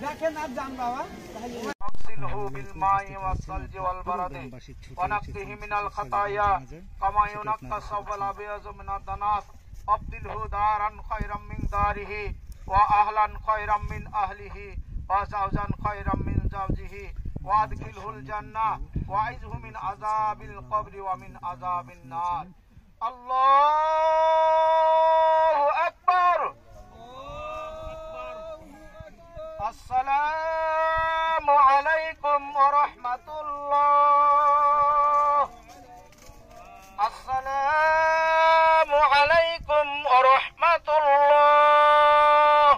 দেখেন আর যান বাবা اغسله بالماء والثلج والبرد ونقه من الخطايا كما ينقى الثوب الابيض من الدنس ابدله دارا خيرا من داره واهلا خيرا من اهله وزوجا خيرا من زوجه وادخله الجنه واعذه من عذاب القبر ومن عذاب النار الله اكبر السلام عليكم ورحمة الله السلام عليكم ورحمة الله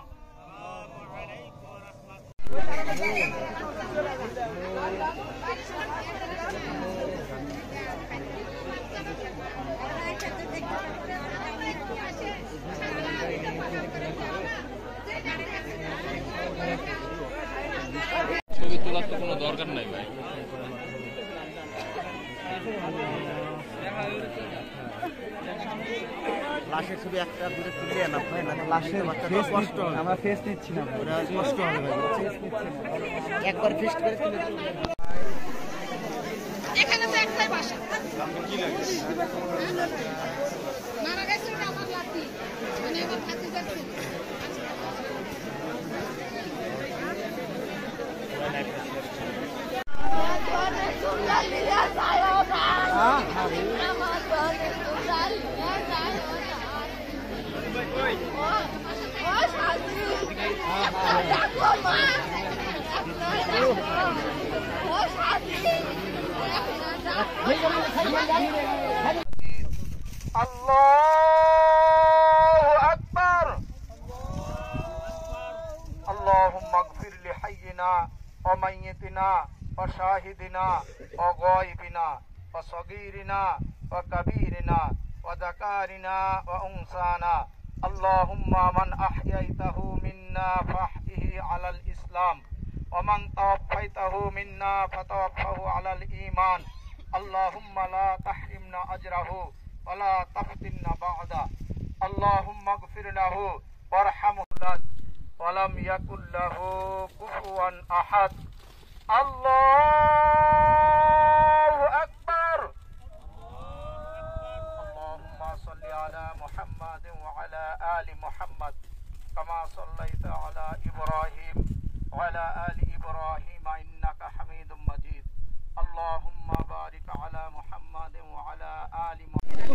ছবি তোলার তো কোনো দরকার নাই ভাই। লাশের ছবি একটা দূরে তুলে না ভাই, না লাশের কষ্ট হবে। আমরা ফেস নিচ্ছি না, ওরা কষ্ট হবে ভাই। ফেস নিচ্ছি না, একবার ফিস্ট করে তুলে এখানে তো একটাই বাসা। কি লাগে মারা গেছে আমার লাতি, মানে এবার থাকতে যাচ্ছে। الله أكبر اللهم اغفر لحينا وميتنا وشاهدنا وغائبنا وصغيرنا وكبيرنا وذكارنا وأنثانا اللهم من أحييته منا فأحيه على الإسلام ومن توفيته منا فتوفه على الإيمان اللهم لا تحرمنا أجره ولا تفتنا بعده اللهم اغفر له وارحمه ولم يكن له كفوا أحد الله أكبر اللهم صل على محمد وعلى آل محمد كما صليت على إبراهيم وعلى آل إبراهيم إنك حميد مجيد اللهم بارك على محمد وعلى آل محمد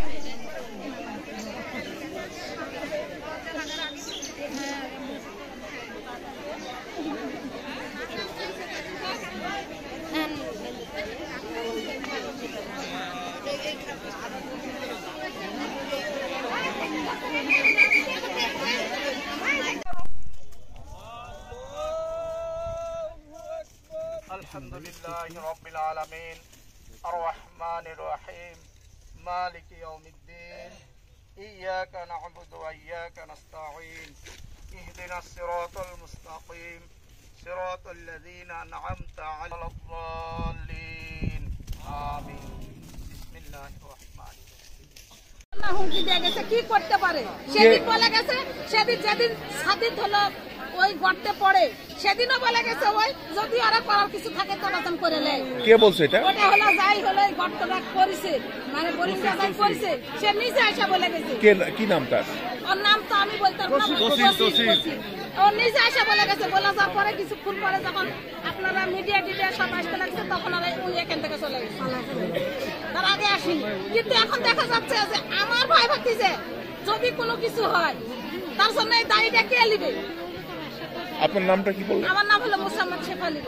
الحمد لله رب العالمين الرحمن الرحيم مالك يوم الدين إياك نعبد وإياك نستعين اهدنا الصراط المستقيم صراط الذين أنعمت على الضالين آمين بسم الله الرحمن الرحيم হুমকি দিয়ে গেছে কি করতে পারে সেদিন বলে গেছে সেদিন যেদিন স্বাধীন হলো ওই গর্তে পড়ে সেদিনও বলে গেছে ওই যদি আরো করার কিছু থাকে তখন করে নেয়। কে বলছে এটা? ওটা হলো যাই হলো এই গর্তটা করেছে মানে বরিশা যাই করেছে সে নিজে এসে বলে গেছে। কি নাম তার? ওর নাম তো আমি বলতে পারবো না, ও নিজে এসে বলে গেছে। বলে যাওয়ার পরে কিছুক্ষণ পরে যখন আপনারা মিডিয়া সব আসতে লাগছে তখন আর উনি এখান থেকে চলে গেছে, তার আগে আসেনি। কিন্তু এখন দেখা যাচ্ছে যে আমার ভয় ভাবতেছে যদি কোনো কিছু হয় তার জন্য এই দাড়িটা কে নিবে। আপনার নামটা কি বললেন? আমার নাম হলো মোসাম্মদ শেফালি।